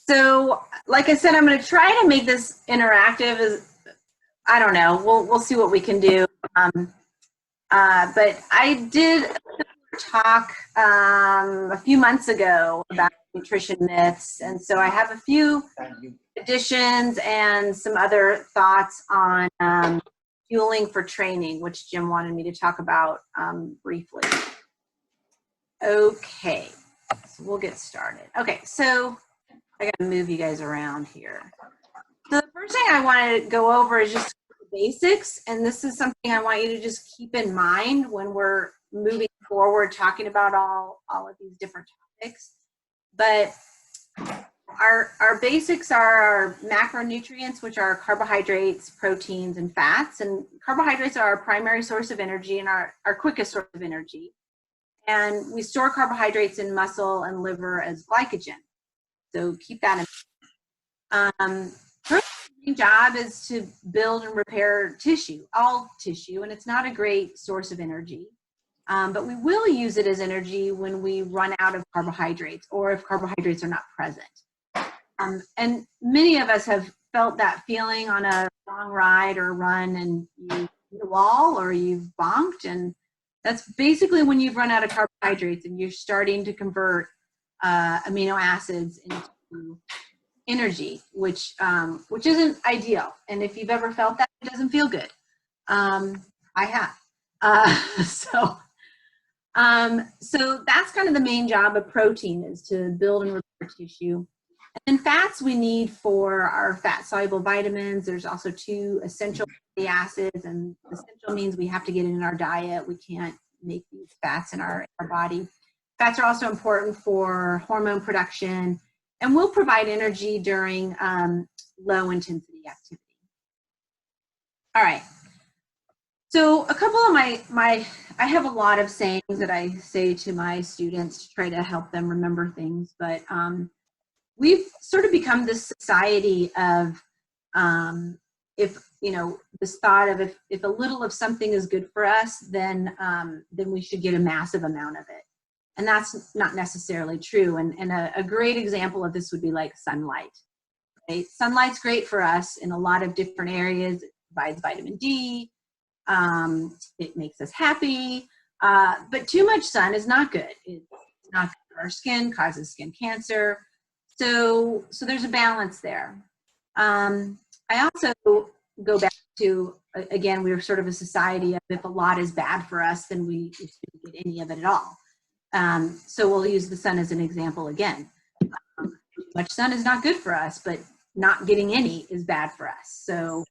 So, like I said, I'm going to try to make this interactive. I don't know. We'll see what we can do. But I did talk a few months ago about nutrition myths, and so I have a few additions and some other thoughts on fueling for training, which Jim wanted me to talk about briefly. Okay, so we'll get started. Okay, so I got to move you guys around here. So the first thing I want to go over is just the basics, and this is something I want you to just keep in mind when we're moving forward talking about all of these different topics. But our basics are our macronutrients, which are carbohydrates, proteins, and fats. And carbohydrates are our primary source of energy and our quickest source of energy. And we store carbohydrates in muscle and liver as glycogen. So keep that in mind. Protein's job is to build and repair tissue, all tissue, and it's not a great source of energy. But we will use it as energy when we run out of carbohydrates or if carbohydrates are not present. And many of us have felt that feeling on a long ride or run and you hit a wall or you've bonked, and that's basically when you've run out of carbohydrates and you're starting to convert amino acids into energy, which isn't ideal. And if you've ever felt that, it doesn't feel good. I have. So that's kind of the main job of protein, is to build and repair tissue. And then fats we need for our fat-soluble vitamins. There's also 2 essential fatty acids, and essential means we have to get it in our diet. We can't make these fats in our body. Fats are also important for hormone production and will provide energy during low-intensity activity. All right. So a couple of I have a lot of sayings that I say to my students to try to help them remember things, but we've sort of become this society of this thought of if a little of something is good for us, then we should get a massive amount of it. And that's not necessarily true. And a great example of this would be like sunlight. Right? Sunlight's great for us in a lot of different areas. It provides vitamin D. It makes us happy. But too much sun is not good. It's not good for our skin, causes skin cancer. So there's a balance there. I also go back to, again, we're sort of a society of if a lot is bad for us, then we shouldn't get any of it at all. So we'll use the sun as an example again. Too much sun is not good for us, but not getting any is bad for us. So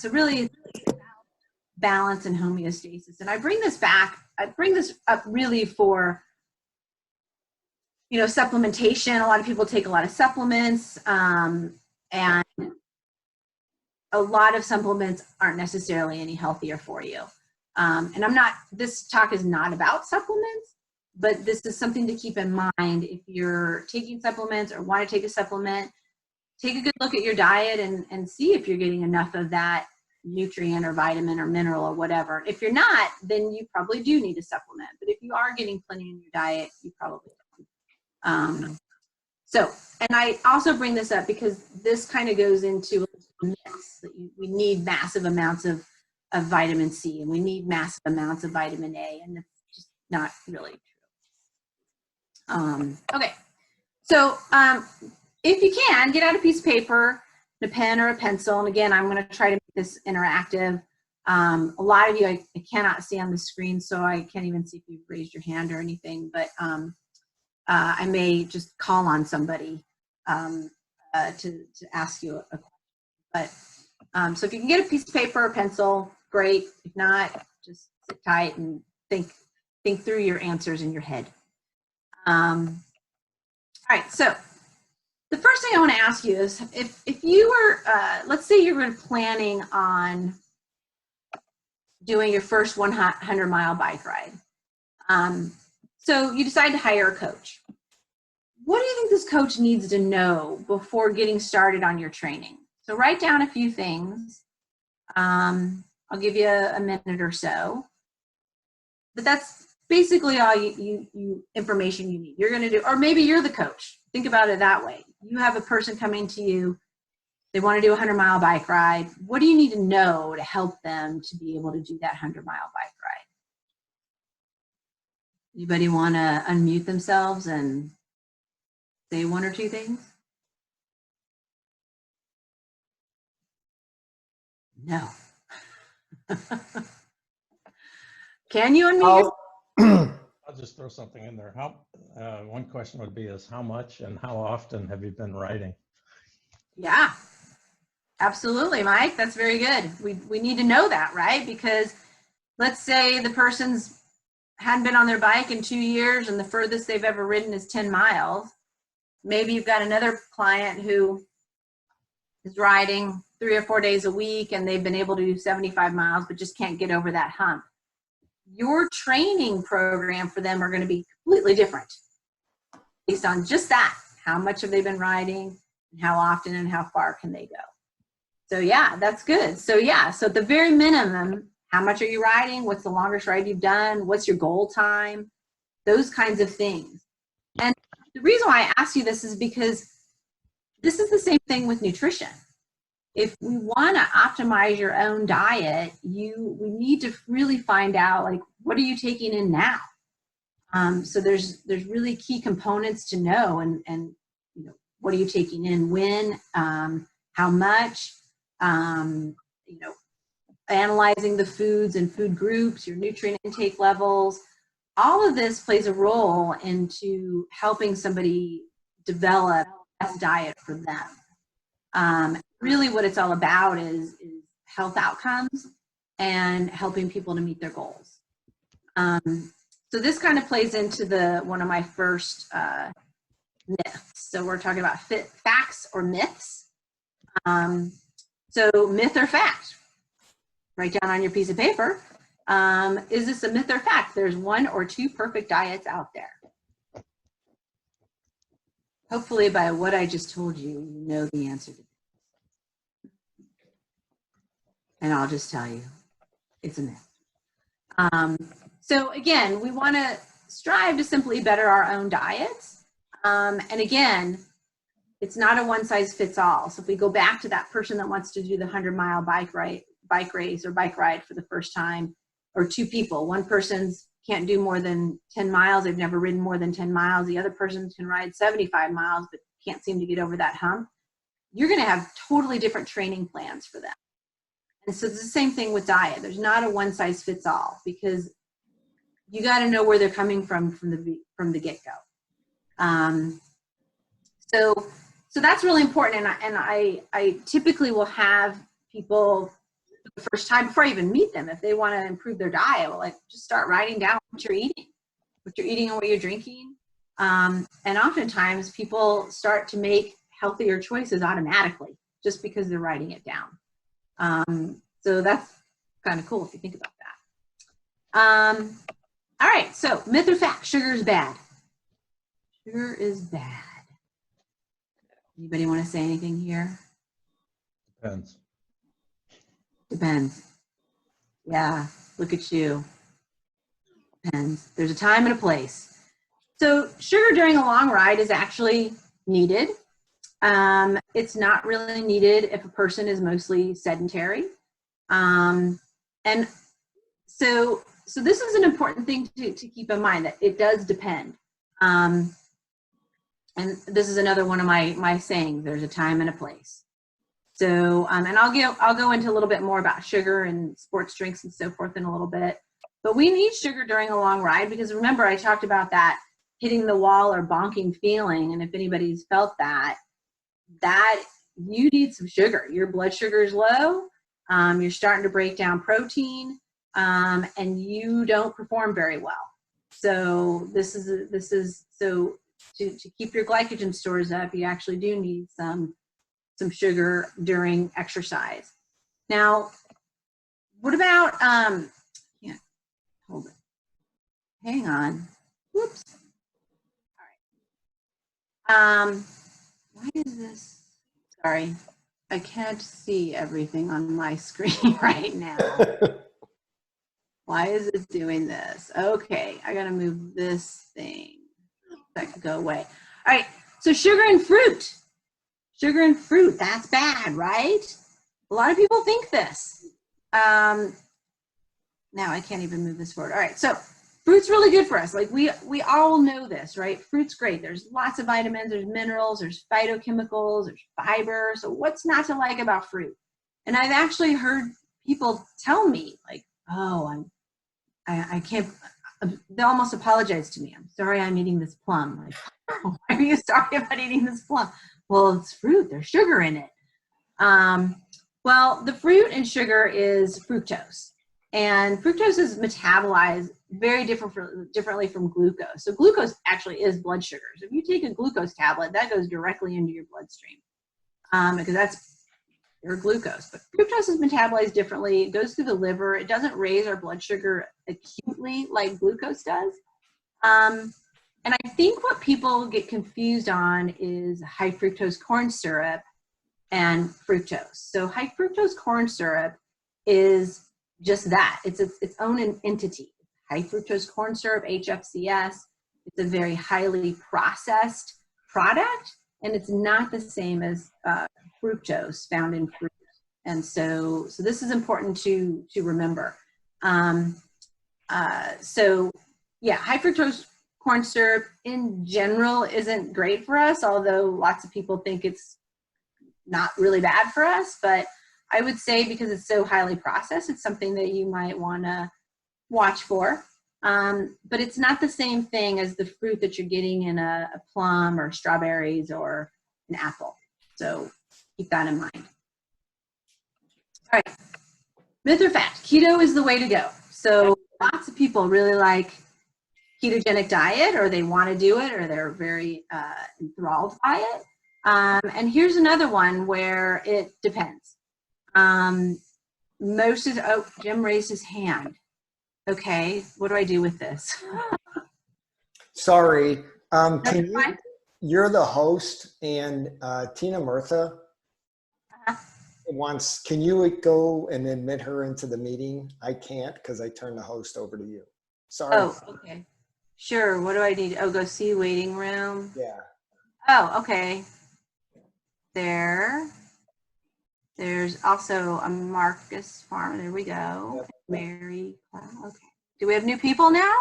really it's about balance and homeostasis. And I bring this up really for, supplementation. A lot of people take a lot of supplements, and a lot of supplements aren't necessarily any healthier for you. And this talk is not about supplements, but this is something to keep in mind. If you're taking supplements or want to take a supplement, take a good look at your diet and see if you're getting enough of that nutrient or vitamin or mineral or whatever. If you're not, then you probably do need a supplement. But if you are getting plenty in your diet, you probably don't. And I also bring this up because this kind of goes into myths that we need massive amounts of vitamin C and we need massive amounts of vitamin A, and it's just not really true. Okay, so if you can, get out a piece of paper, a pen or a pencil, and again, I'm going to try to make this interactive. A lot of you I cannot see on the screen, so I can't even see if you've raised your hand or anything, but I may just call on somebody to ask you a question. But so if you can get a piece of paper or pencil, great. If not, just sit tight and think through your answers in your head. All right, so the first thing I want to ask you is if you were, let's say you were planning on doing your first 100-mile bike ride. So you decide to hire a coach. What do you think this coach needs to know before getting started on your training? So write down a few things. I'll give you a minute or so. But that's basically all you information you need. You're going to do, or maybe you're the coach. Think about it that way. you have a person coming to you, they want to do a 100-mile bike ride. What do you need to know to help them to be able to do that 100-mile bike ride? Anybody want to unmute themselves and say one or two things? No. Can you unmute yourself? I'll just throw something in there. One question would be is how much and how often have you been writing? Yeah, absolutely, Mike. That's very good. We need to know that, right? Because let's say the person's hadn't been on their bike in 2 years and the furthest they've ever ridden is 10 miles. Maybe you've got another client who is riding 3 or 4 days a week and they've been able to do 75 miles but just can't get over that hump. Your training program for them are going to be completely different based on just that. How much have they been riding and how often and how far can they go? So yeah, that's good. So yeah, so at the very minimum, how much are you riding? What's the longest ride you've done? What's your goal time? Those kinds of things. And the reason why I asked you this is because this is the same thing with nutrition. If we want to optimize your own diet, we need to really find out, like, what are you taking in now? So there's really key components to know, and you know, what are you taking in, when, how much, you know, analyzing the foods and food groups, your nutrient intake levels. All of this plays a role into helping somebody develop the best diet for them. Really what it's all about is health outcomes and helping people to meet their goals. So this kind of plays into one of my first myths. So we're talking about facts or myths. So myth or fact? Write down on your piece of paper. Is this a myth or fact? There's 1 or 2 perfect diets out there. Hopefully by what I just told you, you know the answer to this. And I'll just tell you, it's a myth. So again, we want to strive to simply better our own diets. And again, it's not a one-size-fits-all. So if we go back to that person that wants to do the 100-mile bike race or bike ride for the first time, or 2 people, one person's can't do more than 10 miles, they've never ridden more than 10 miles, the other person can ride 75 miles but can't seem to get over that hump, you're going to have totally different training plans for them. And so it's the same thing with diet. There's not a one-size-fits-all, because you got to know where they're coming from the get-go. So that's really important, and I typically will have people the first time before I even meet them, if they want to improve their diet, well, like, just start writing down what you're eating and what you're drinking. And oftentimes people start to make healthier choices automatically just because they're writing it down. So that's kind of cool if you think about that. All right, so myth or fact, sugar is bad. Sugar is bad. Anybody want to say anything here? Depends. Depends. Yeah, look at you. Depends. There's a time and a place. So sugar during a long ride is actually needed. It's not really needed if a person is mostly sedentary. And so this is an important thing to keep in mind, that it does depend. And this is another one of my sayings, there's a time and a place. So, and I'll go into a little bit more about sugar and sports drinks and so forth in a little bit. But we need sugar during a long ride, because remember I talked about that hitting the wall or bonking feeling. And if anybody's felt that you need some sugar. Your blood sugar is low. You're starting to break down protein, and you don't perform very well. So this is so to keep your glycogen stores up, you actually do need some sugar during exercise. Now, what about yeah, hold it. Hang on. Whoops. All right. Why is this? Sorry, I can't see everything on my screen right now. Why is it doing this? Okay, I gotta move this thing. That could go away. All right, so sugar and fruit. sugar and fruit, that's bad, right? A lot of people think this. Now I can't even move this forward. All right, so fruit's really good for us. Like we all know this, right? Fruit's great. There's lots of vitamins, there's minerals, there's phytochemicals, there's fiber. So what's not to like about fruit? And I've actually heard people tell me like, oh, I can't, they almost apologize to me. I'm sorry I'm eating this plum. Like, why are you sorry about eating this plum? Well, it's fruit, there's sugar in it. Well, the fruit and sugar is fructose. And fructose is metabolized very differently from glucose. So glucose actually is blood sugar. So if you take a glucose tablet, that goes directly into your bloodstream because that's your glucose. But fructose is metabolized differently. It goes through the liver. It doesn't raise our blood sugar acutely like glucose does. And I think what people get confused on is high fructose corn syrup and fructose. So high fructose corn syrup is just that. It's its own entity. High fructose corn syrup, HFCS. It's a very highly processed product, and it's not the same as fructose found in fruit. And so this is important to remember. So yeah, high fructose corn syrup in general isn't great for us, although lots of people think it's not really bad for us, but I would say because it's so highly processed, it's something that you might want to watch for. But it's not the same thing as the fruit that you're getting in a plum or strawberries or an apple. So keep that in mind. All right, myth or fact, keto is the way to go. So lots of people really like ketogenic diet, or they want to do it, or they're very enthralled by it. And here's another one where it depends. Jim raised his hand. Okay, what do I do with this? Sorry, you're the host, and Tina Murtha can you go and admit her into the meeting? I can't because I turned the host over to you. Sorry. Oh, okay. Sure, what do I need? Oh, go see waiting room? Yeah. Oh, okay. There's also a Marcus Farmer. There we go. Yep. Mary. Okay. Do we have new people now?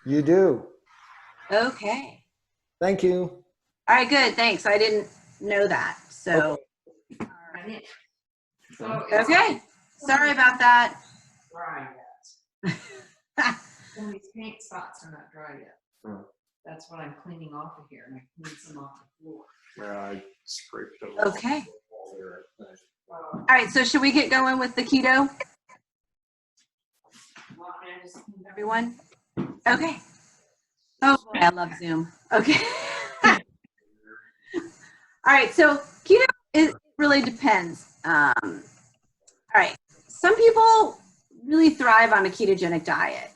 You do. Okay. Thank you. All right, good. Thanks. I didn't know that. So. Okay. Sorry about that. Dry yet. Some of these paint spots are not dry yet. That's what I'm cleaning off of here, and I cleaned some off the floor. Yeah, I scraped it. Okay. All right, so should we get going with the keto? Everyone? Okay. Oh, boy, I love Zoom. Okay. All right, so keto, it really depends. All right, some people really thrive on a ketogenic diet,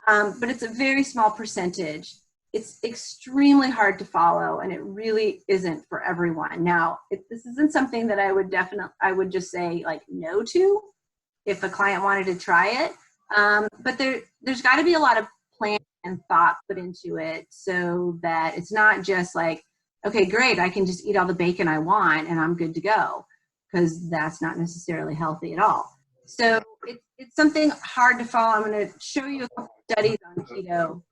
but it's a very small percentage. It's extremely hard to follow, and it really isn't for everyone. Now, this isn't something that I would just say like no to if a client wanted to try it. But there's got to be a lot of planning and thought put into it so that it's not just like, okay, great, I can just eat all the bacon I want and I'm good to go, because that's not necessarily healthy at all. So it's something hard to follow. I'm going to show you a couple studies on keto.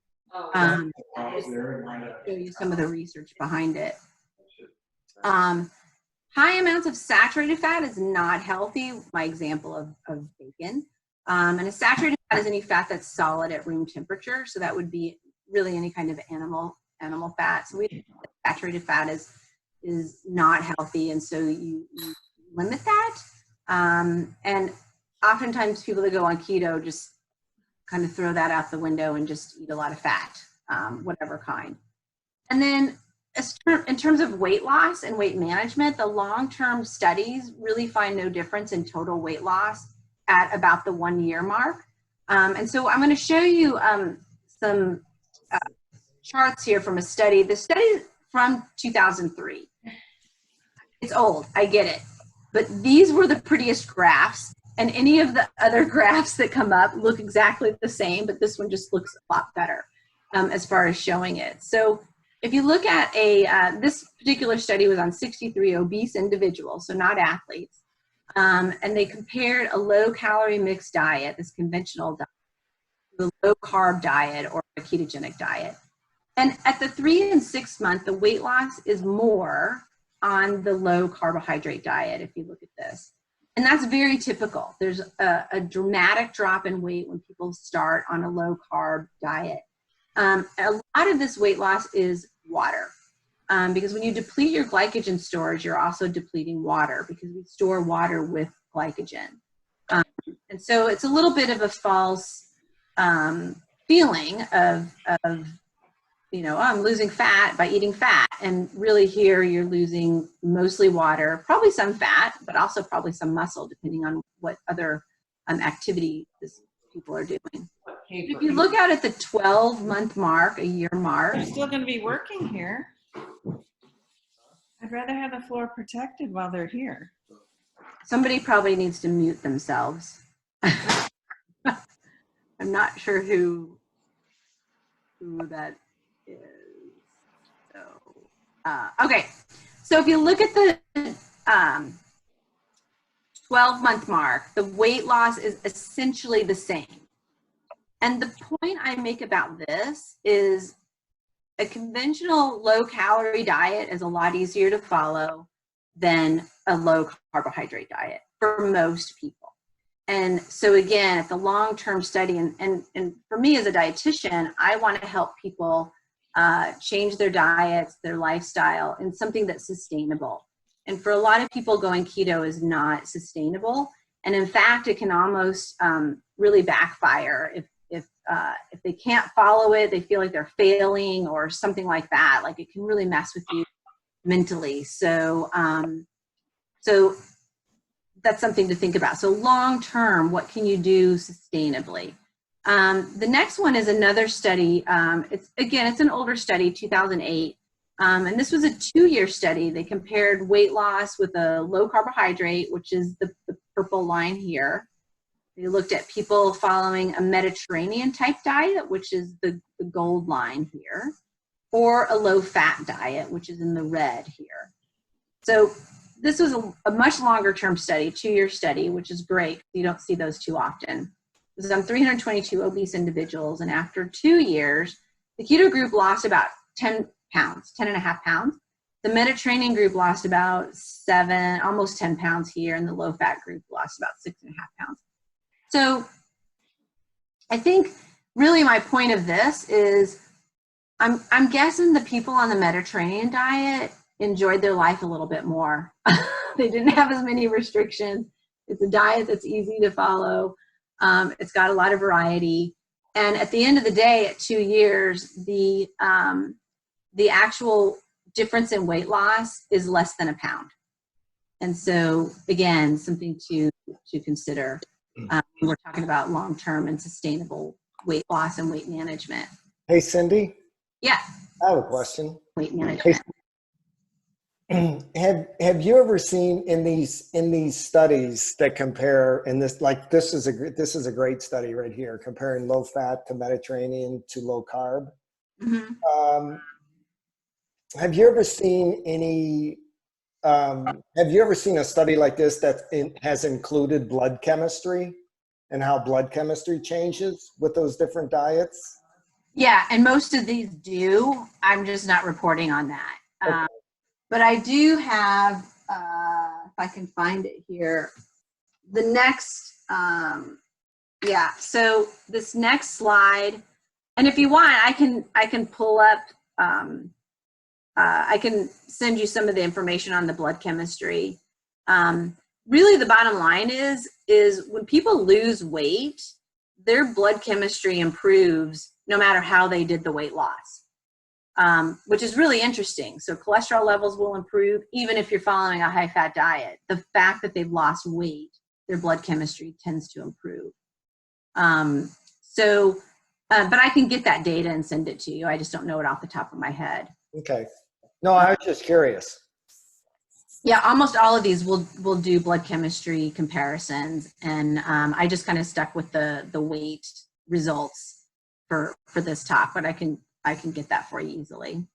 Show you some of the research behind it. High amounts of saturated fat is not healthy. My example of bacon. And a saturated fat is any fat that's solid at room temperature. So that would be really any kind of animal fat. So saturated fat is not healthy, and so you limit that. And oftentimes people that go on keto just kind of throw that out the window and just eat a lot of fat, whatever kind. And then in terms of weight loss and weight management, the long-term studies really find no difference in total weight loss at about the 1 year mark. And so I'm going to show you some charts here from a study. The study from 2003. It's old, I get it. But these were the prettiest graphs. And any of the other graphs that come up look exactly the same, but this one just looks a lot better as far as showing it. So if you look at this particular study was on 63 obese individuals, so not athletes, and they compared a low-calorie mixed diet, this conventional diet, to a low-carb diet or a ketogenic diet. And at the 3 and 6 month, the weight loss is more on the low carbohydrate diet, if you look at this. And that's very typical. There's a dramatic drop in weight when people start on a low carb diet. A lot of this weight loss is water. Because when you deplete your glycogen storage, you're also depleting water because we store water with glycogen. And so it's a little bit of a false feeling of you know, I'm losing fat by eating fat. And really here you're losing mostly water, probably some fat, but also probably some muscle, depending on what other activity people are doing. If you look out at the 12-month mark, a year mark. They're still going to be working here. I'd rather have the floor protected while they're here. Somebody probably needs to mute themselves. I'm not sure who that is. So, okay. So if you look at the 12-month mark, the weight loss is essentially the same. And the point I make about this is a conventional low-calorie diet is a lot easier to follow than a low-carbohydrate diet for most people. And so again, at the long-term study, and for me as a dietitian, I want to help people change their diets, their lifestyle, in something that's sustainable. And for a lot of people, going keto is not sustainable. And in fact, it can almost really backfire if they can't follow it, they feel like they're failing or something like that. Like it can really mess with you mentally. So, so that's something to think about. So long term, what can you do sustainably? The next one is another study. It's an older study, 2008. And this was a 2-year study. They compared weight loss with a low carbohydrate, which is the purple line here. They looked at people following a Mediterranean type diet, which is the gold line here, or a low fat diet, which is in the red here. So this was a much longer term study, 2-year study, which is great. You don't see those too often. This is on 322 obese individuals. And after 2 years, the keto group lost about 10 pounds, 10.5 pounds. The Mediterranean group lost about almost 10 pounds here. And the low fat group lost about 6.5 pounds. So I think really my point of this is I'm guessing the people on the Mediterranean diet enjoyed their life a little bit more. They didn't have as many restrictions. It's a diet that's easy to follow. It's got a lot of variety. And at the end of the day, at 2 years, the actual difference in weight loss is less than a pound. And so again, something to consider. We're talking about long-term and sustainable weight loss and weight management. Hey, Cindy. Yeah. I have a question. Weight management. Have you ever seen in these studies that compare, and this is a great study right here, comparing low fat to Mediterranean to low carb. Mm-hmm. Have you ever seen a study like this that has included blood chemistry and how blood chemistry changes with those different diets? Yeah, and most of these do. I'm just not reporting on that. Okay. But I do have, if I can find it here, the next, so this next slide, and if you want, I can pull up, I can send you some of the information on the blood chemistry. Really the bottom line is when people lose weight, their blood chemistry improves no matter how they did the weight loss. Which is really interesting. So cholesterol levels will improve even if you're following a high-fat diet. The fact that they've lost weight, their blood chemistry tends to improve. But I can get that data and send it to you. I just don't know it off the top of my head. Okay. No, I was just curious. Yeah, almost all of these will do blood chemistry comparisons, and I just kind of stuck with the weight results for this talk, but I can get that for you easily.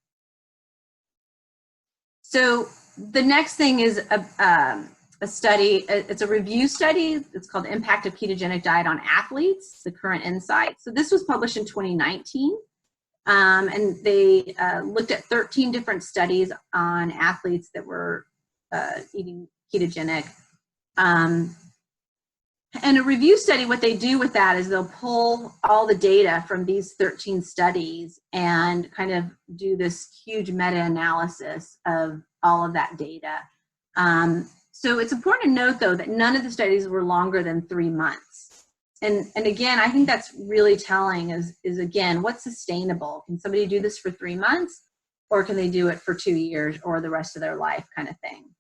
So the next thing is a study, it's a review study. It's called Impact of Ketogenic Diet on Athletes, the Current Insights. So this was published in 2019. And they looked at 13 different studies on athletes that were eating ketogenic. And a review study, what they do with that is they'll pull all the data from these 13 studies and kind of do this huge meta-analysis of all of that data. So it's important to note, though, that none of the studies were longer than 3 months. And again, I think that's really telling is again, what's sustainable? Can somebody do this for 3 months, or can they do it for 2 years or the rest of their life kind of thing?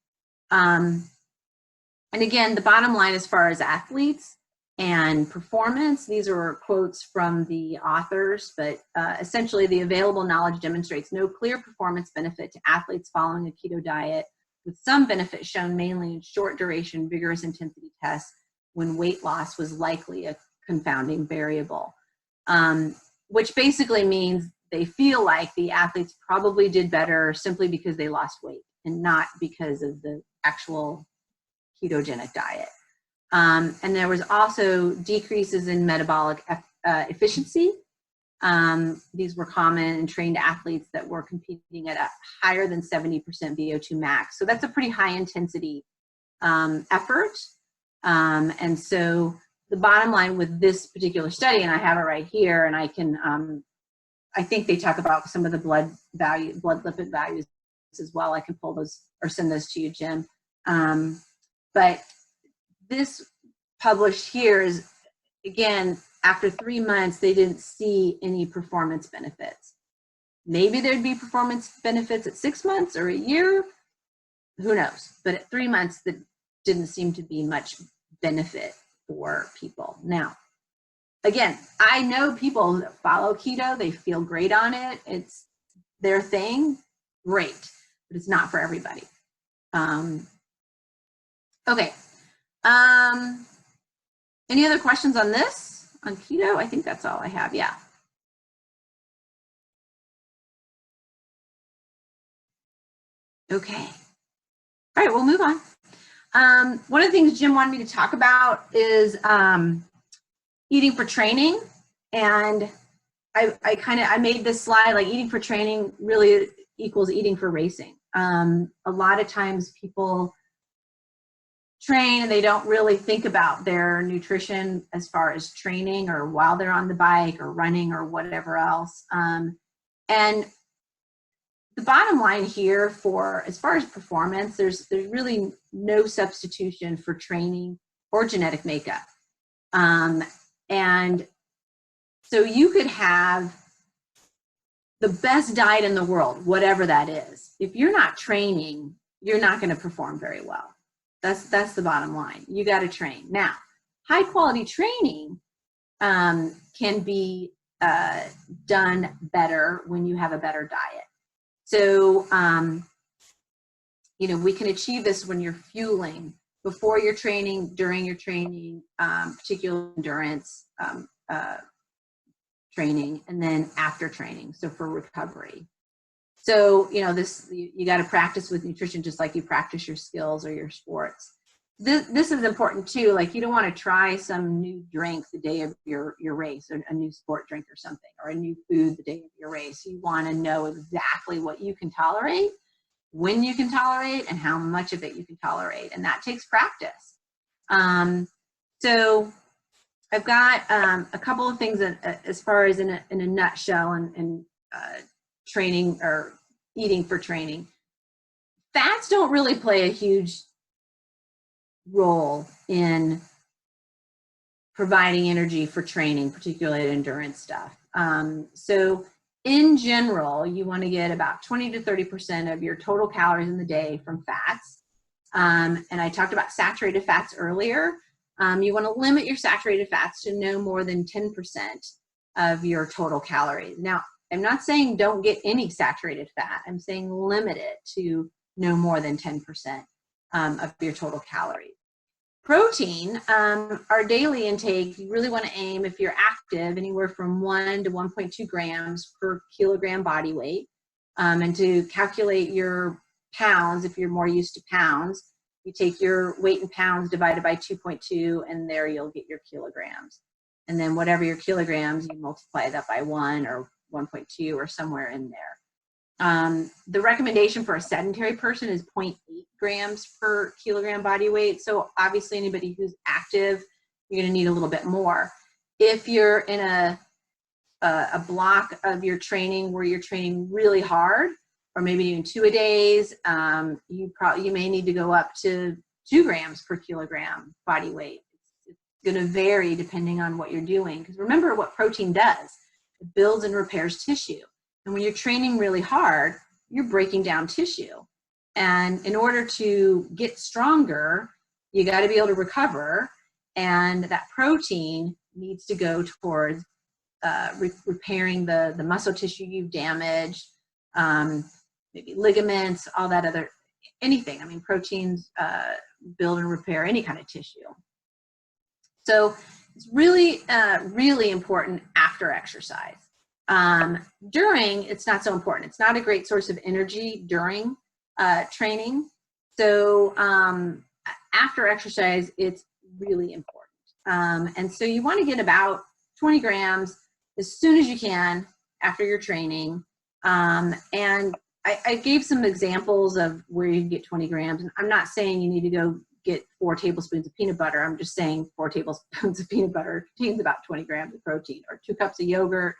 And again, the bottom line as far as athletes and performance, these are quotes from the authors, but essentially the available knowledge demonstrates no clear performance benefit to athletes following a keto diet, with some benefit shown mainly in short duration, vigorous intensity tests when weight loss was likely a confounding variable, which basically means they feel like the athletes probably did better simply because they lost weight and not because of the actual ketogenic diet. And there was also decreases in metabolic efficiency. These were common in trained athletes that were competing at a higher than 70% VO2 max. So that's a pretty high intensity effort. And so the bottom line with this particular study, and I have it right here, and I can, I think they talk about some of the blood lipid values as well. I can pull those or send those to you, Jim. But this published here is, again, after 3 months, they didn't see any performance benefits. Maybe there'd be performance benefits at 6 months or a year, who knows? But at 3 months, that didn't seem to be much benefit for people. Now, again, I know people that follow keto, they feel great on it. It's their thing, great, but it's not for everybody. Okay. Any other questions on this, on keto? I think that's all I have. Yeah. Okay. All right, we'll move on. One of the things Jim wanted me to talk about is eating for training. And I made this slide, like eating for training really equals eating for racing. A lot of times people train and they don't really think about their nutrition as far as training or while they're on the bike or running or whatever else. And the bottom line here for, as far as performance, there's really no substitution for training or genetic makeup. And so you could have the best diet in the world, whatever that is. If you're not training, you're not going to perform very well. That's the bottom line. You got to train. Now, high quality training can be done better when you have a better diet. So, you know, we can achieve this when you're fueling before your training, during your training, particular endurance training, and then after training. So for recovery. So, you know, you got to practice with nutrition just like you practice your skills or your sports. This is important too. Like, you don't want to try some new drink the day of your race, or a new sport drink or something, or a new food the day of your race. You want to know exactly what you can tolerate, when you can tolerate, and how much of it you can tolerate. And that takes practice. So I've got a couple of things as far as in a nutshell and training or eating for training. Fats don't really play a huge role in providing energy for training, particularly endurance stuff. So in general, you want to get about 20 to 30% of your total calories in the day from fats. And I talked about saturated fats earlier. You want to limit your saturated fats to no more than 10% of your total calories. Now, I'm not saying don't get any saturated fat. I'm saying limit it to no more than 10% of your total calories. Protein, our daily intake, you really want to aim, if you're active, anywhere from 1 to 1.2 grams per kilogram body weight. And to calculate your pounds, if you're more used to pounds, you take your weight in pounds divided by 2.2, and there you'll get your kilograms. And then whatever your kilograms, you multiply that by 1 or 1.2 or somewhere in there. The recommendation for a sedentary person is 0.8 grams per kilogram body weight. So obviously anybody who's active, you're gonna need a little bit more. If you're in a block of your training where you're training really hard, or maybe doing 2-a-days, you may need to go up to 2 grams per kilogram body weight. It's gonna vary depending on what you're doing. Because remember what protein does, it builds and repairs tissue. And when you're training really hard, you're breaking down tissue. And in order to get stronger, you gotta be able to recover, and that protein needs to go towards repairing the muscle tissue you've damaged, maybe ligaments, all that other, anything. I mean, proteins build and repair any kind of tissue. So it's really, really important after exercise. During, it's not so important. It's not a great source of energy during training. So after exercise, it's really important. And so you want to get about 20 grams as soon as you can after your training. And I gave some examples of where you can get 20 grams. And I'm not saying you need to go get 4 tablespoons of peanut butter. I'm just saying 4 tablespoons of peanut butter contains about 20 grams of protein, or 2 cups of yogurt,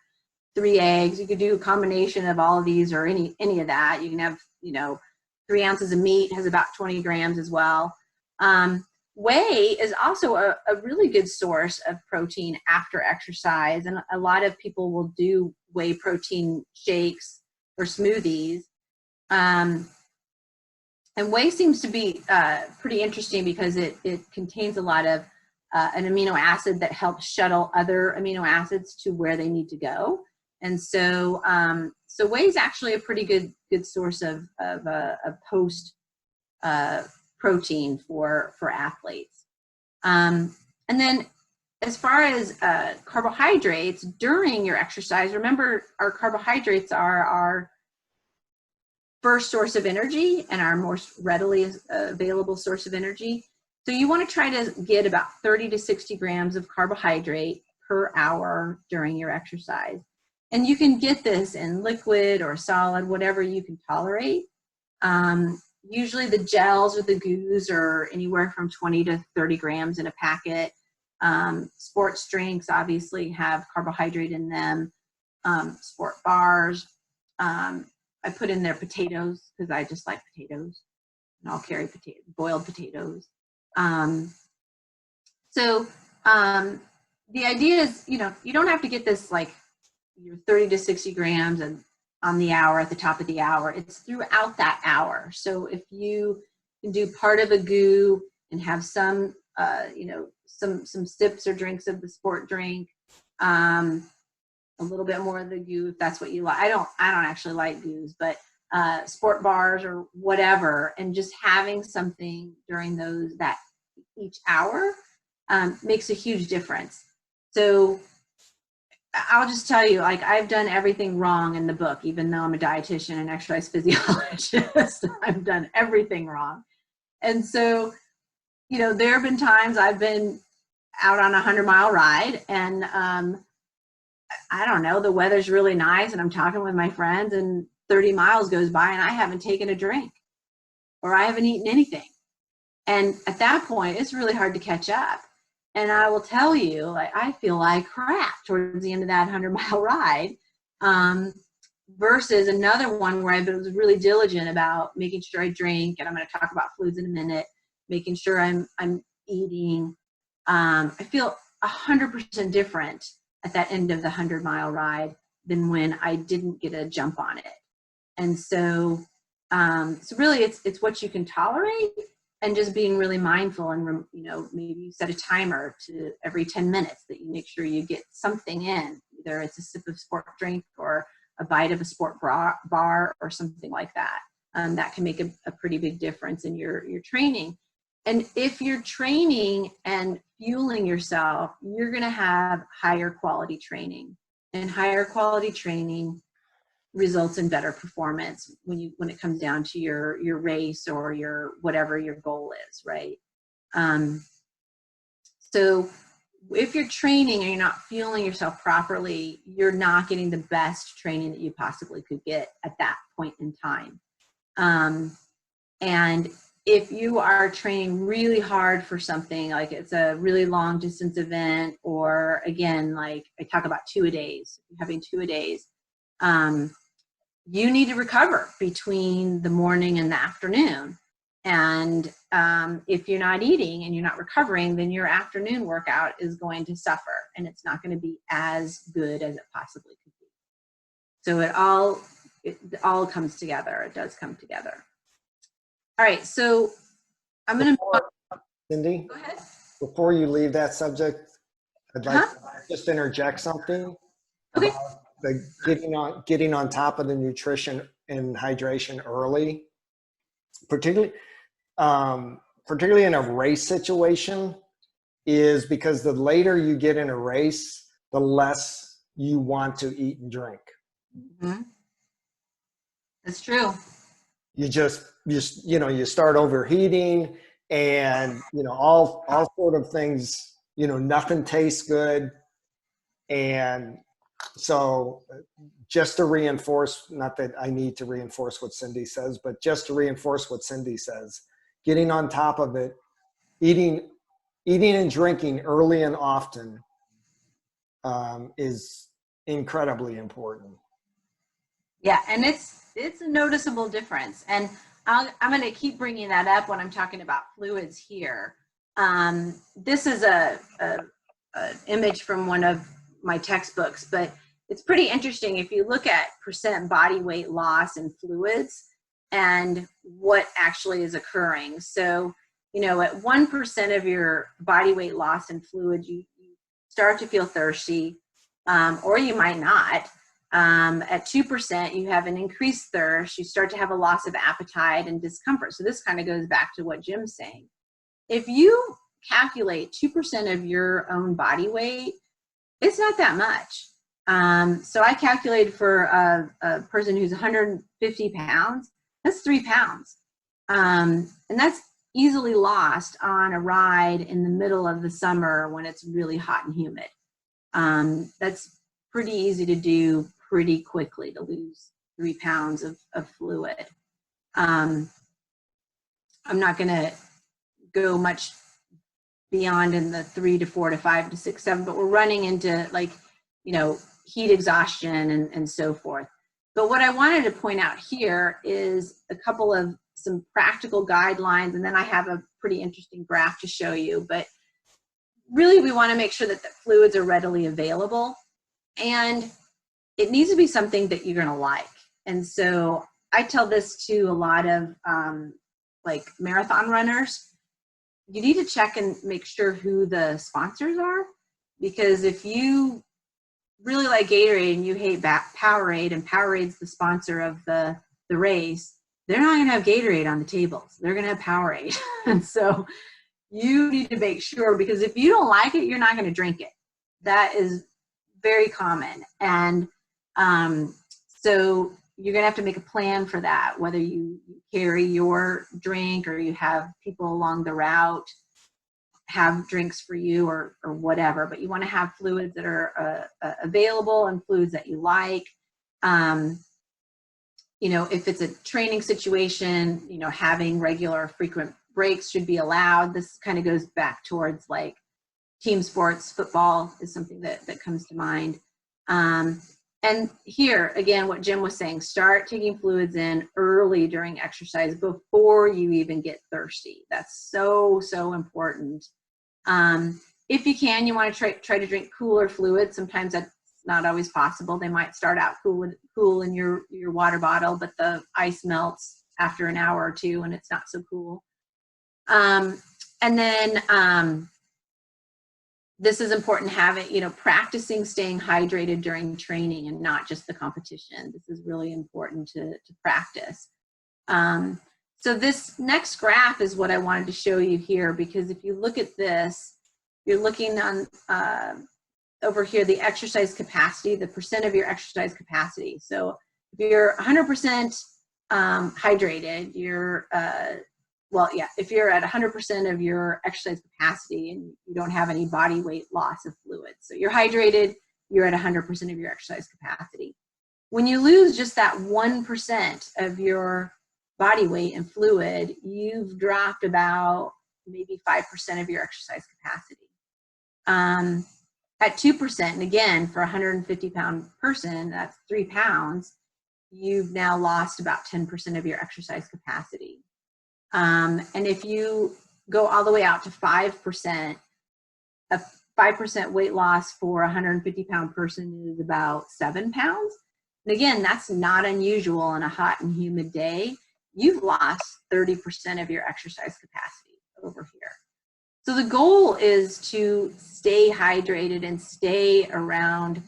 3 eggs. You could do a combination of all of these, or any of that. You can have, 3 ounces of meat has about 20 grams as well. Whey is also a really good source of protein after exercise. And a lot of people will do whey protein shakes or smoothies. And whey seems to be pretty interesting because it contains a lot of an amino acid that helps shuttle other amino acids to where they need to go. And so, so whey is actually a pretty good source of post protein for athletes. And then as far as carbohydrates during your exercise, remember our carbohydrates are our first source of energy and our most readily available source of energy. So you want to try to get about 30 to 60 grams of carbohydrate per hour during your exercise. And you can get this in liquid or solid, whatever you can tolerate. Usually the gels or the goos are anywhere from 20 to 30 grams in a packet. Sports drinks obviously have carbohydrate in them. Sport bars. I put in there potatoes because I just like potatoes, and I'll carry boiled potatoes. So the idea is, you don't have to get this like your 30 to 60 grams and on the hour at the top of the hour. It's throughout that hour. So if you can do part of a goo and have some, some sips or drinks of the sport drink, a little bit more of the goo if that's what you like. I don't actually like goos, but sport bars or whatever, and just having something during that each hour makes a huge difference. So I'll just tell you, like, I've done everything wrong in the book, even though I'm a dietitian and exercise physiologist. I've done everything wrong. And so, there have been times I've been out on a 100-mile ride, and I don't know, the weather's really nice and I'm talking with my friends, and 30 miles goes by and I haven't taken a drink or I haven't eaten anything. And at that point, it's really hard to catch up. And I will tell you, like, I feel like crap towards the end of that 100-mile ride, versus another one where I was really diligent about making sure I drink, and I'm going to talk about fluids in a minute, making sure I'm eating. I feel 100% different at that end of the 100-mile ride than when I didn't get a jump on it. And so, so really it's what you can tolerate, and just being really mindful, and, maybe you set a timer to every 10 minutes that you make sure you get something in, either it's a sip of sport drink or a bite of a sport bar or something like that. That can make a pretty big difference in your training. And if you're training and fueling yourself, you're going to have higher quality training. And higher quality training results in better performance when it comes down to your race or your whatever your goal is, right? So if you're training and you're not fueling yourself properly, you're not getting the best training that you possibly could get at that point in time. And if you are training really hard for something, like it's a really long distance event, or again, like I talk about 2-a-days, having 2-a-days, you need to recover between the morning and the afternoon. And if you're not eating and you're not recovering, then your afternoon workout is going to suffer, and it's not going to be as good as it possibly could be. So it all comes together. It does come together. All right, so I'm going to Cindy, go ahead. before you leave that subject, I'd like Uh-huh. to just interject something Okay. about the getting on top of the nutrition and hydration early, particularly in a race situation, is because the later you get in a race, the less you want to eat and drink. Mm-hmm. That's true. You start overheating, and all sort of things, nothing tastes good. And so just to reinforce, not that I need to reinforce what Cindi says, but just to reinforce what Cindi says, getting on top of it, eating and drinking early and often is incredibly important. Yeah, and it's a noticeable difference. And I'm going to keep bringing that up when I'm talking about fluids here. This is a image from one of my textbooks, but it's pretty interesting if you look at percent body weight loss in fluids and what actually is occurring. So, at 1% of your body weight loss in fluid, you start to feel thirsty, or you might not. At 2%, you have an increased thirst. You start to have a loss of appetite and discomfort. So this kind of goes back to what Jim's saying. If you calculate 2% of your own body weight, it's not that much. So I calculated for a person who's 150 pounds, that's 3 pounds. And that's easily lost on a ride in the middle of the summer when it's really hot and humid. That's pretty easy to do pretty quickly, to lose 3 pounds of fluid. I'm not going to go much beyond in the 3 to 4 to 5 to 6, 7, but we're running into heat exhaustion and so forth. But what I wanted to point out here is a couple of some practical guidelines, and then I have a pretty interesting graph to show you. But really, we want to make sure that the fluids are readily available, and it needs to be something that you're going to like. And so I tell this to a lot of marathon runners. You need to check and make sure who the sponsors are, because if you really like Gatorade and you hate Powerade, and Powerade's the sponsor of the race, they're not going to have Gatorade on the tables. They're going to have Powerade. And so you need to make sure, because if you don't like it, you're not going to drink it. That is very common. And so you're going to have to make a plan for that, whether you carry your drink or you have people along the route have drinks for you or whatever. But you want to have fluids that are available and fluids that you like. If it's a training situation, having regular frequent breaks should be allowed. This kind of goes back towards like team sports. Football is something that comes to mind. And here, again, what Jim was saying, start taking fluids in early during exercise before you even get thirsty. That's so, so important. If you can, you want to try to drink cooler fluids. Sometimes that's not always possible. They might start out cool in your water bottle, but the ice melts after an hour or two and it's not so cool. And then this is important to have it, practicing staying hydrated during training and not just the competition. This is really important to practice. So this next graph is what I wanted to show you here, because if you look at this, you're looking on over here, the exercise capacity, the percent of your exercise capacity. So if you're 100% hydrated, you're, if you're at 100% of your exercise capacity and you don't have any body weight loss of fluid. So you're hydrated, you're at 100% of your exercise capacity. When you lose just that 1% of your body weight and fluid, you've dropped about maybe 5% of your exercise capacity. At 2%, and again, for a 150-pound person, that's 3 pounds, you've now lost about 10% of your exercise capacity. And if you go all the way out to 5%, a 5% weight loss for a 150-pound person is about 7 pounds. And again, that's not unusual in a hot and humid day. You've lost 30% of your exercise capacity over here. So the goal is to stay hydrated and stay around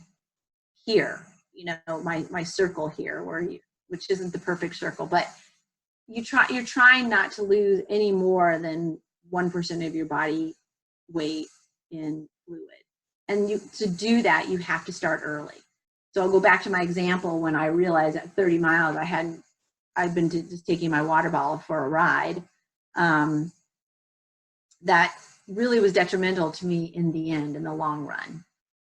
here, you know, my circle here, which isn't the perfect circle, but you're trying not to lose any more than 1% of your body weight in fluid. And to do that, you have to start early. So I'll go back to my example when I realized at 30 miles, I'd been just taking my water bottle for a ride. That really was detrimental to me in the end, in the long run.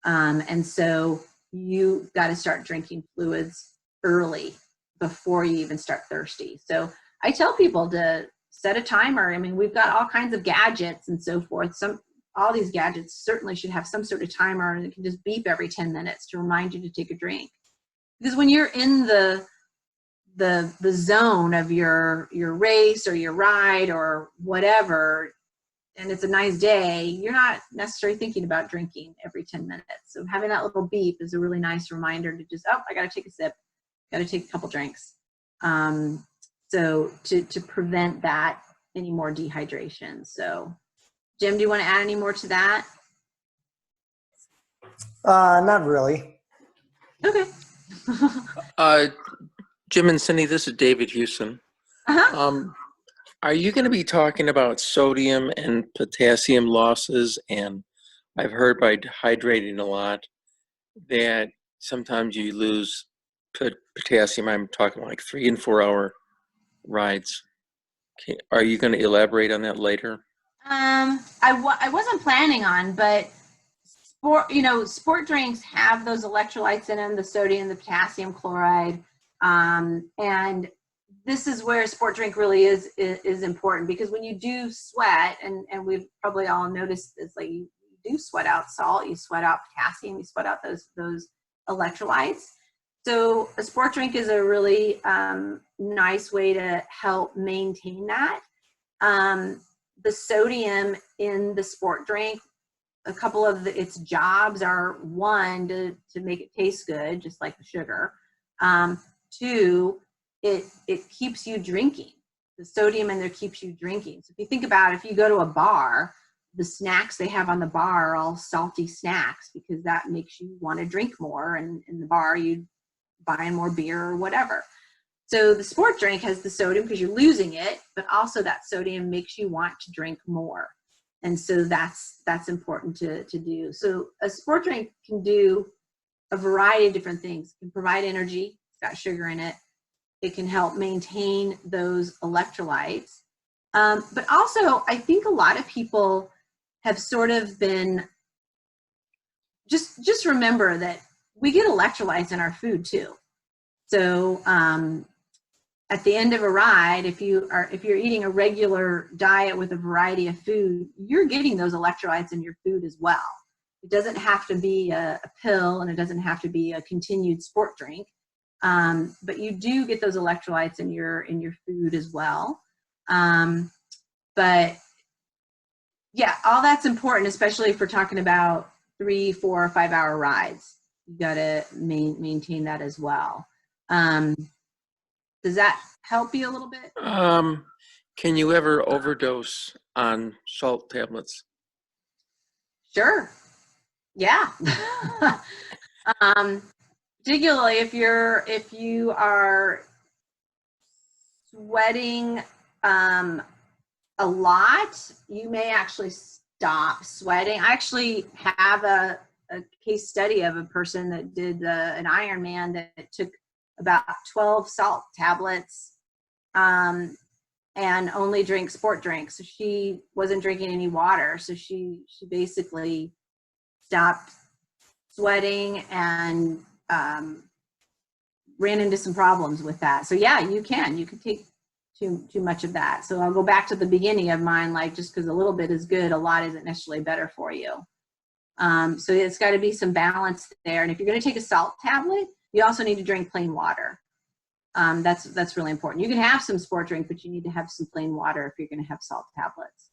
And so you got to start drinking fluids early before you even start thirsty. So I tell people to set a timer. I mean, we've got all kinds of gadgets and so forth. All these gadgets certainly should have some sort of timer, and it can just beep every 10 minutes to remind you to take a drink. Because when you're in the zone of your race or your ride or whatever, and it's a nice day, you're not necessarily thinking about drinking every 10 minutes. So having that little beep is a really nice reminder to just, I got to take a sip, got to take a couple drinks. So to prevent that any more dehydration. So Jim, do you want to add any more to that? Not really. Okay. Jim and Cindy, this is David Houston. Uh-huh. Are you going to be talking about sodium and potassium losses? And I've heard by hydrating a lot that sometimes you lose potassium. I'm talking like 3 and 4 hour rides. Okay. Are you going to elaborate on that later? I wasn't planning on, but sport drinks have those electrolytes in them, the sodium, the potassium chloride, and this is where a sport drink really is important, because when you do sweat, and we've probably all noticed this, like you do sweat out salt, you sweat out potassium, you sweat out those electrolytes. So a sport drink is a really nice way to help maintain that. The sodium in the sport drink, a couple of its jobs are, 1, to make it taste good, just like the sugar. 2, it keeps you drinking. The sodium in there keeps you drinking. So if you think about it, if you go to a bar, the snacks they have on the bar are all salty snacks, because that makes you want to drink more. And in the bar, you buy more beer or whatever. So the sport drink has the sodium because you're losing it, but also that sodium makes you want to drink more. And so that's important to do. So a sport drink can do a variety of different things. It can provide energy, it's got sugar in it. It can help maintain those electrolytes. But also, I think a lot of people have sort of been, just remember that we get electrolytes in our food too. So at the end of a ride, if you're eating a regular diet with a variety of food, you're getting those electrolytes in your food as well. It doesn't have to be a pill, and it doesn't have to be a continued sport drink, but you do get those electrolytes in your food as well. But yeah, all that's important, especially if we're talking about 3, 4, 5 hour rides. You got to maintain that as well. Does that help you a little bit? Can you ever overdose on salt tablets? Sure. Yeah. Particularly if you are sweating a lot, you may actually stop sweating. I actually have a case study of a person that did an Ironman that took about 12 salt tablets, and only drink sport drinks. So she wasn't drinking any water. So she basically stopped sweating and ran into some problems with that. So yeah, you can take too much of that. So I'll go back to the beginning of mine, like just because a little bit is good, a lot isn't necessarily better for you. So it's got to be some balance there. And if you're going to take a salt tablet, you also need to drink plain water. That's really important. You can have some sport drink, but you need to have some plain water if you're going to have salt tablets.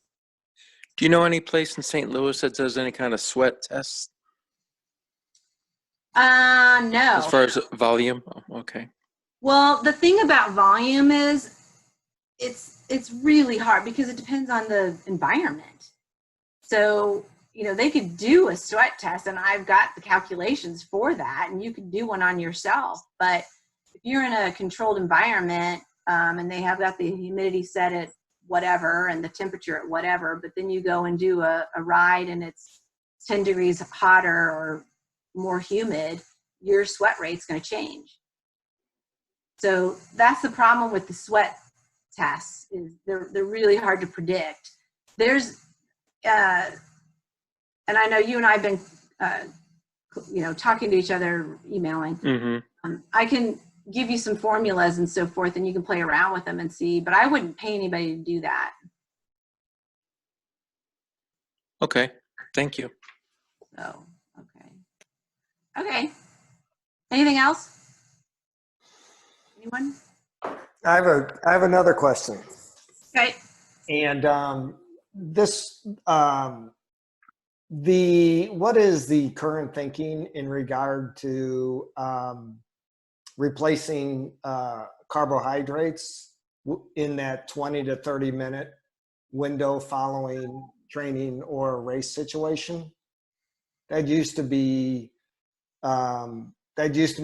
Do you know any place in St. Louis that does any kind of sweat tests No. as far as volume? Oh, okay. Well, the thing about volume is it's really hard because it depends on the environment. So, you know, they could do a sweat test, and I've got the calculations for that, and you could do one on yourself. But if you're in a controlled environment, and they have got the humidity set at whatever and the temperature at whatever, but then you go and do a ride and it's 10 degrees hotter or more humid, your sweat rate's going to change. So that's the problem with the sweat tests, is they're really hard to predict. There's, and I know you and I have been, you know, talking to each other, emailing. Mm-hmm. I can give you some formulas and so forth, and you can play around with them and see, but I wouldn't pay anybody to do that. Okay. Thank you. So, okay. Anything else? Anyone? I have another question. Okay. And what is the current thinking in regard to replacing carbohydrates in that 20 to 30 minute window following training or a race situation? That used to be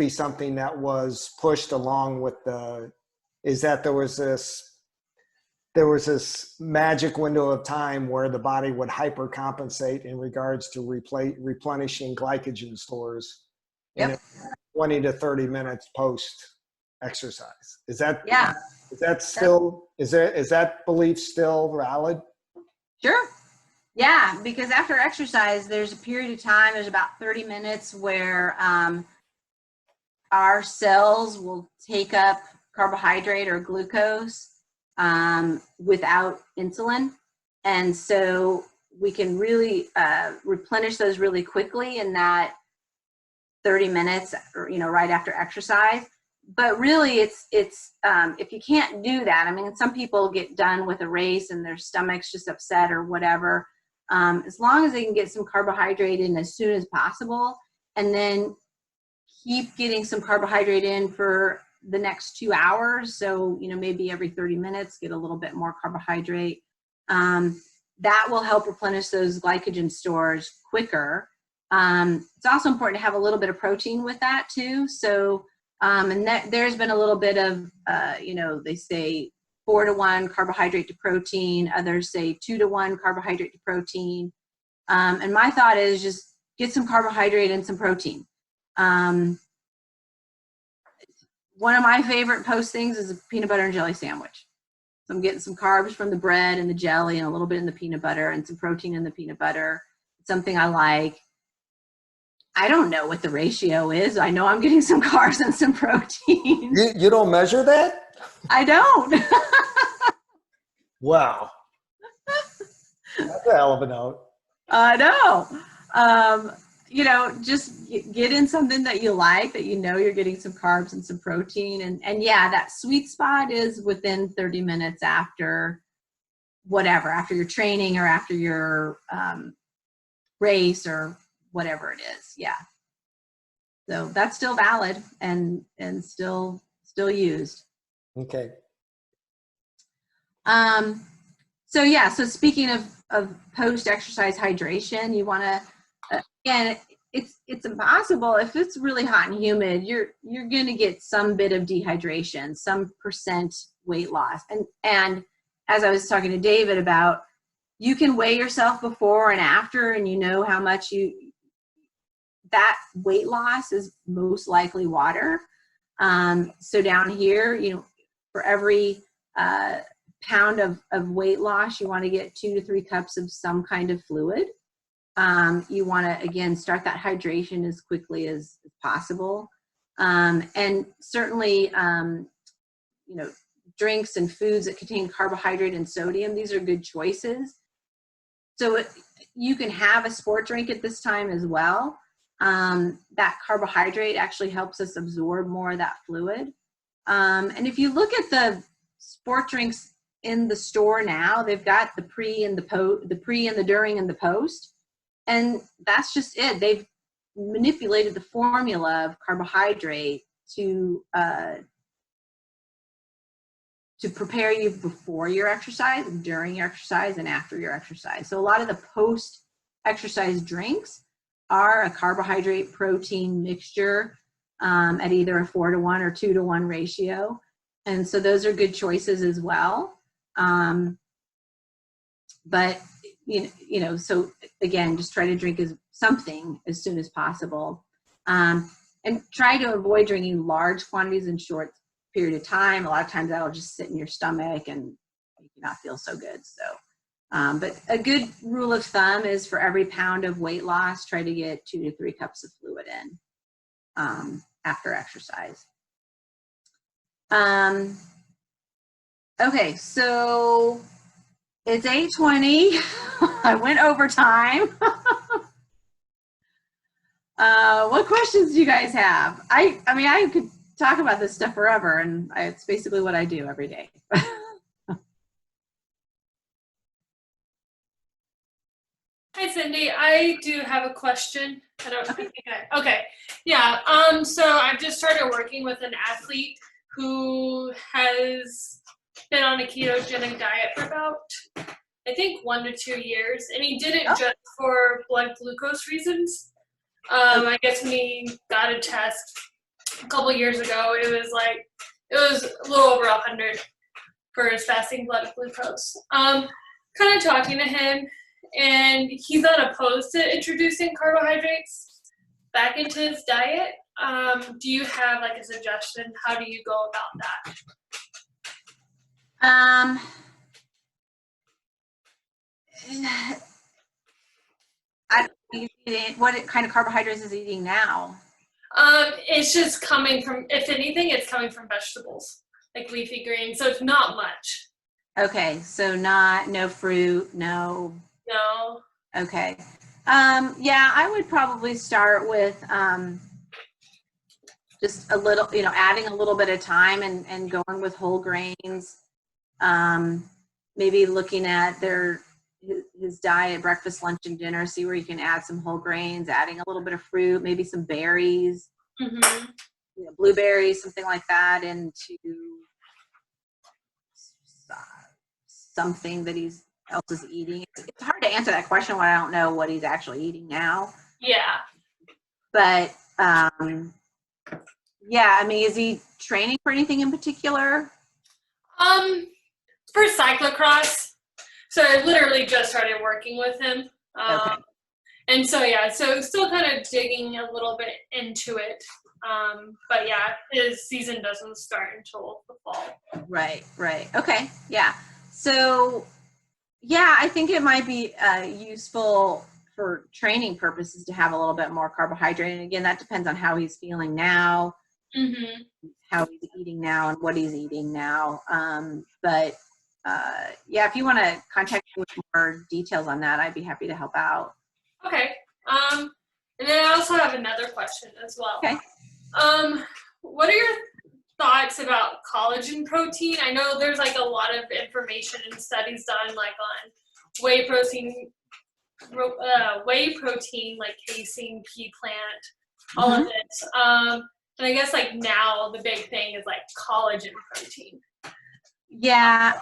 something that was pushed along with there was this magic window of time where the body would hypercompensate in regards to replenishing glycogen stores. Yep. In 20 to 30 minutes post exercise. Is that belief still valid? Sure. Yeah, because after exercise, there's a period of time, there's about 30 minutes where our cells will take up carbohydrate or glucose without insulin. And so we can really replenish those really quickly in that 30 minutes, or, you know, right after exercise. But really it's if you can't do that, I mean, some people get done with a race and their stomach's just upset or whatever. As long as they can get some carbohydrate in as soon as possible, and then keep getting some carbohydrate in for the next 2 hours. So, you know, maybe every 30 minutes, get a little bit more carbohydrate. That will help replenish those glycogen stores quicker. It's also important to have a little bit of protein with that too. So, and there's been a little bit of, you know, they say 4-to-1 carbohydrate to protein. Others say 2-to-1 carbohydrate to protein. And my thought is just get some carbohydrate and some protein. One of my favorite post things is a peanut butter and jelly sandwich. So I'm getting some carbs from the bread and the jelly and a little bit in the peanut butter and some protein in the peanut butter. It's something I like. I don't know what the ratio is. I know I'm getting some carbs and some protein. You don't measure that? I don't. Wow. That's a hell of a note. I know. You know, just get in something that you like, that you know you're getting some carbs and some protein. And yeah, that sweet spot is within 30 minutes after whatever, after your training or after your race or whatever it is. Yeah. So that's still valid and still used. Okay. So yeah, so speaking of post-exercise hydration, you want to, again, it's impossible. If it's really hot and humid, you're going to get some bit of dehydration, some percent weight loss. And as I was talking to David about, you can weigh yourself before and after, and you know how much that weight loss is most likely water. So down here, for every pound of weight loss, you want to get 2 to 3 cups of some kind of fluid. You want to, again, start that hydration as quickly as possible. And certainly, drinks and foods that contain carbohydrate and sodium, these are good choices. So you can have a sport drink at this time as well. That carbohydrate actually helps us absorb more of that fluid. And if you look at the sport drinks in the store now, they've got the pre and the during and the post. And that's just it. They've manipulated the formula of carbohydrate to prepare you before your exercise, during your exercise, and after your exercise. So a lot of the post-exercise drinks are a carbohydrate protein mixture at either a 4-to-1 or 2-to-1 ratio. And so those are good choices as well. But, so again, just try to drink something as soon as possible. And try to avoid drinking large quantities in short period of time. A lot of times that'll just sit in your stomach and make you not feel so good. So, but a good rule of thumb is for every pound of weight loss, try to get 2 to 3 cups of fluid in after exercise. Okay, so it's 8:20. I went overtime. What questions do you guys have? I mean, I could talk about this stuff forever, and it's basically what I do every day. Hi, Cindy. I do have a question. Okay. Yeah. So I've just started working with an athlete who has been on a ketogenic diet for about, I think, 1 to 2 years, and he did it just for blood glucose reasons. I guess when he got a test a couple years ago, it was a little over 100 for his fasting blood glucose. Kind of talking to him, and he's not opposed to introducing carbohydrates back into his diet. Do you have a suggestion? How do you go about that? What kind of carbohydrates is he eating now? It's just coming from, if anything, it's coming from vegetables, like leafy greens. So it's not much. Okay, so no fruit, no. No. Okay. Yeah, I would probably start with just a little, adding a little bit of time and going with whole grains. Maybe looking at his diet, breakfast, lunch, and dinner, see where you can add some whole grains, adding a little bit of fruit, maybe some berries, blueberries, something like that, into something that else is eating. It's hard to answer that question when I don't know what he's actually eating now. Yeah. But yeah, I mean, is he training for anything in particular? For cyclocross. So I literally just started working with him. Okay. And so, yeah, so still kind of digging a little bit into it. But yeah, his season doesn't start until the fall. Right. Okay, yeah. So, yeah, I think it might be useful for training purposes to have a little bit more carbohydrate. And again, that depends on how he's feeling now, how he's eating now, and what he's eating now. But yeah, if you want to contact me with more details on that, I'd be happy to help out. Okay. And then I also have another question as well. Okay. What are your thoughts about collagen protein? I know there's a lot of information and studies done on whey protein, like casein, pea plant, all of it. And I guess now the big thing is collagen protein. Yeah.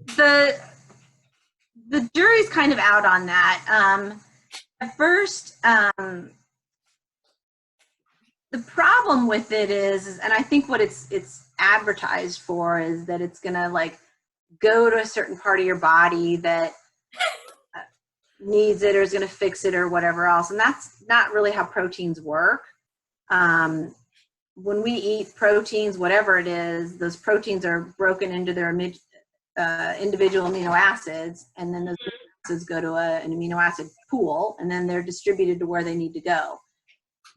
The jury's kind of out on that. At first, the problem with it is, and I think what it's advertised for is that it's gonna go to a certain part of your body that needs it or is gonna fix it or whatever else, and that's not really how proteins work. when we eat proteins, whatever it is, those proteins are broken into their individual amino acids, and then those amino acids go to an amino acid pool, and then they're distributed to where they need to go.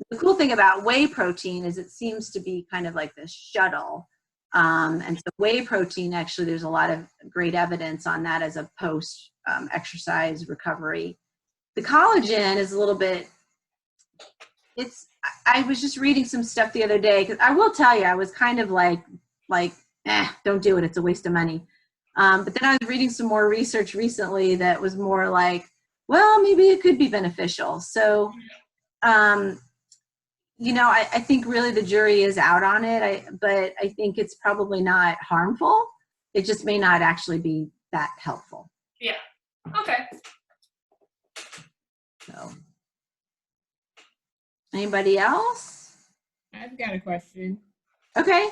The cool thing about whey protein is it seems to be kind of like this shuttle. And so whey protein, actually, there's a lot of great evidence on that as a post exercise recovery. The collagen is a little bit, I was just reading some stuff the other day, because I will tell you, I was kind of like, don't do it, it's a waste of money. But then I was reading some more research recently that was more like, well, maybe it could be beneficial. So, you know, I think really the jury is out on it, but I think it's probably not harmful. It just may not actually be that helpful. Yeah. Okay. So, anybody else? I've got a question. Okay.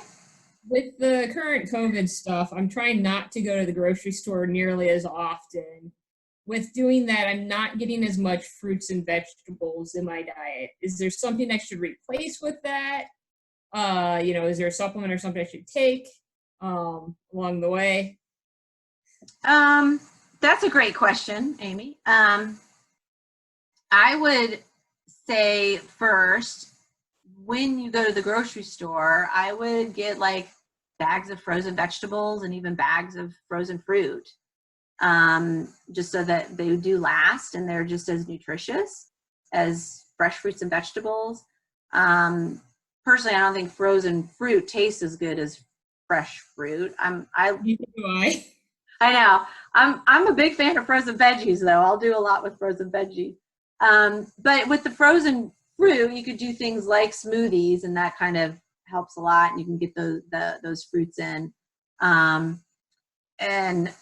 With the current COVID stuff, I'm trying not to go to the grocery store nearly as often. With doing that, I'm not getting as much fruits and vegetables in my diet. Is there something I should replace with that? You know, is there a supplement or something I should take along the way? That's a great question, Amy. I would say first, when you go to the grocery store, I would get like bags of frozen vegetables and even bags of frozen fruit. Just so that they do last and they're just as nutritious as fresh fruits and vegetables. Personally, I don't think frozen fruit tastes as good as fresh fruit. Neither do I. I know. I'm a big fan of frozen veggies, though. I'll do a lot with frozen veggies. But with the frozen fruit, you could do things like smoothies, and that kind of helps a lot. And you can get those fruits in. And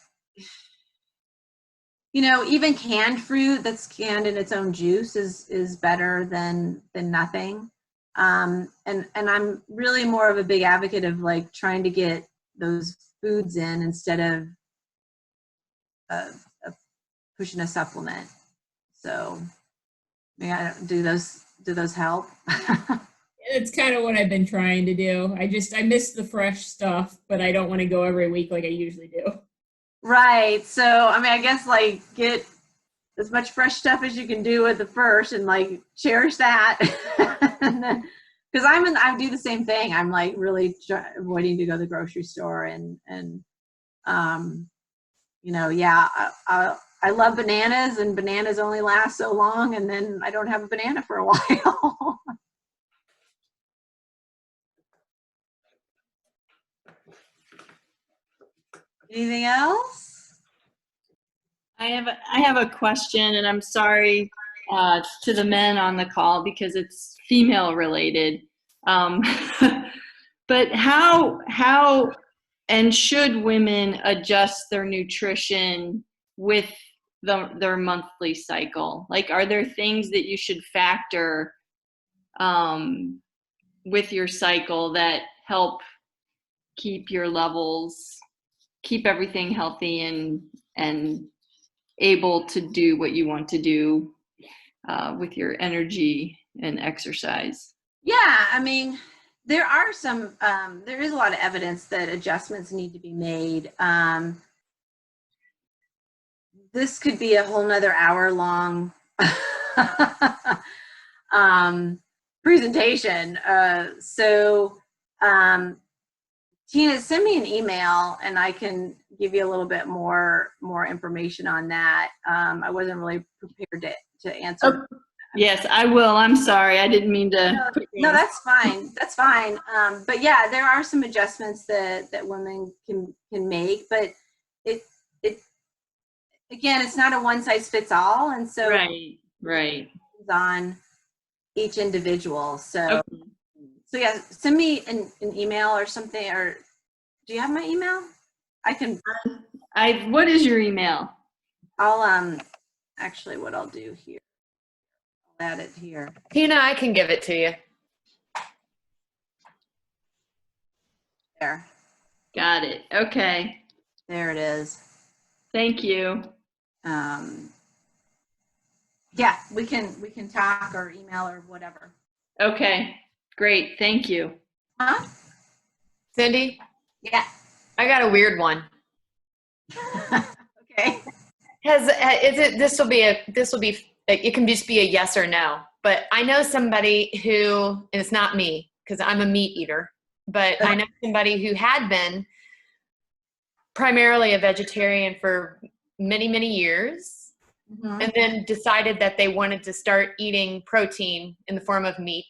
you know, even canned fruit that's canned in its own juice is better than nothing. And I'm really more of a big advocate of like trying to get those foods in instead of pushing a supplement. So, yeah, do those help? It's kind of what I've been trying to do. I miss the fresh stuff, but I don't want to go every week like I usually do. Right. So, I mean, I guess like get as much fresh stuff as you can do with the first and like cherish that. And then, because I do the same thing. I'm like really avoiding to go to the grocery store and you know, yeah, I love bananas, and bananas only last so long, and then I don't have a banana for a while. Anything else? I have a question, and I'm sorry to the men on the call because it's female related. But how and should women adjust their nutrition with their monthly cycle? Like, are there things that you should factor with your cycle that help keep your levels, keep everything healthy and able to do what you want to do with your energy and exercise? Yeah, I mean, there are some, there is a lot of evidence that adjustments need to be made. This could be a whole nother hour-long presentation. Tina, send me an email and I can give you a little bit more information on that. I wasn't really prepared to answer. Oh, yes, I will. I'm sorry. I didn't mean to. No, that's fine. That's fine. But yeah, there are some adjustments that women can make, but it again, it's not a one size fits all. And so Right. it's on each individual. So, Okay. So yeah, send me an email or something, or do you have my email? I can. What is your email? I'll actually what I'll do here. I'll add it here. Tina, I can give it to you. There. Got it. Okay. There it is. Thank you. Yeah, we can talk or email or whatever. Okay. Great. Thank you. Huh? Cindy, Yeah. I got a weird one. Okay. This will be it can just be a yes or no. But I know somebody who, and it's not me because I'm a meat eater, but I know somebody who had been primarily a vegetarian for many, many years, Mhm. and then decided that they wanted to start eating protein in the form of meat.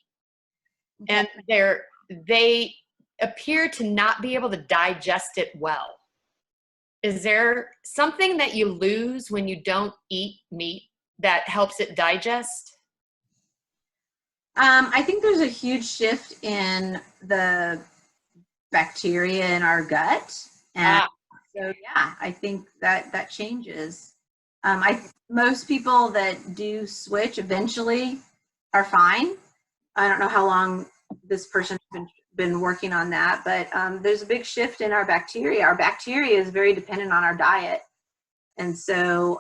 And they appear to not be able to digest it well. Is there something that you lose when you don't eat meat that helps it digest? I think there's a huge shift in the bacteria in our gut. And so, yeah, I think that changes. Most people that do switch eventually are fine. I don't know how long this person's been working on that, but there's a big shift in our bacteria. Our bacteria is very dependent on our diet. And so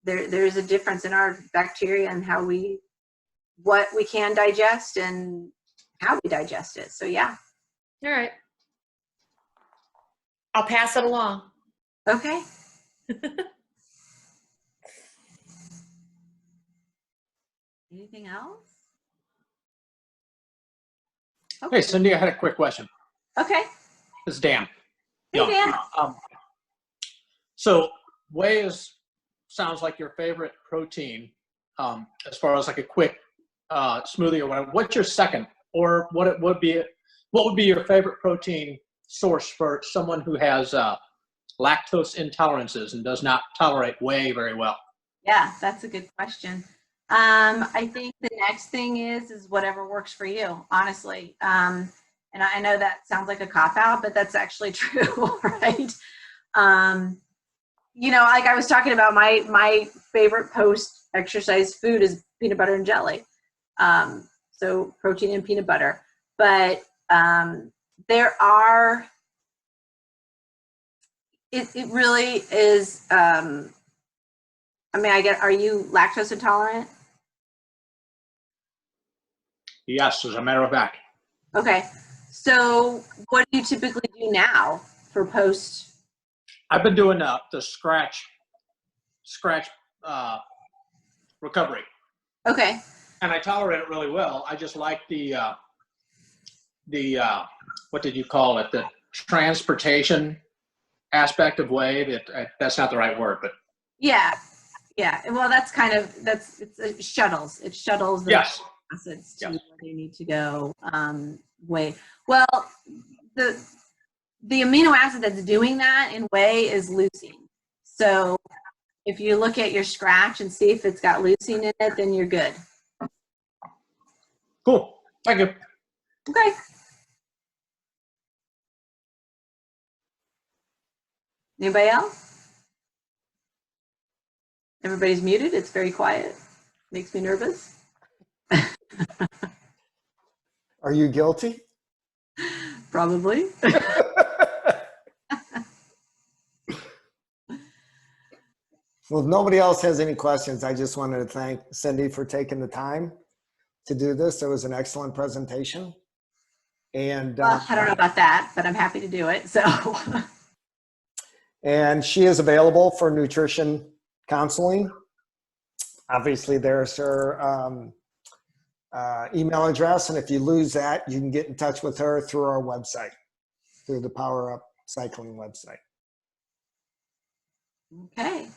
there's a difference in our bacteria and what we can digest and how we digest it. So yeah. All right. I'll pass it along. Okay. Anything else? Hey, Cindy, I had a quick question. Okay. This is Dan. Hey, Dan. So whey sounds like your favorite protein, as far as like a quick smoothie or whatever. What's your second, or what would be your favorite protein source for someone who has lactose intolerances and does not tolerate whey very well? Yeah, that's a good question. I think the next thing is whatever works for you, honestly. And I know that sounds like a cop-out, but that's actually true, right? Like I was talking about, my favorite post-exercise food is peanut butter and jelly. So protein and peanut butter. But it really is, are you lactose intolerant? Yes, as a matter of fact. Okay. So what do you typically do now for post? I've been doing the scratch recovery. Okay. And I tolerate it really well. I just like the what did you call it? The transportation aspect of whey. That's not the right word, but Yeah. Well, it shuttles. It shuttles the yes. acids to where they need to go. Whey. Well, the amino acid that's doing that in whey is leucine. So if you look at your scratch and see if it's got leucine in it, then you're good. Cool. Thank you. Okay. Anybody else? Everybody's muted. It's very quiet. Makes me nervous. Are you guilty? Probably. Well, if nobody else has any questions, I just wanted to thank Cindi for taking the time to do this. It was an excellent presentation. And Well, I don't know about that, but I'm happy to do it. So. And she is available for nutrition counseling. Obviously, there's her email address. And if you lose that, you can get in touch with her through our website, through the Power Up Cycling website. Okay.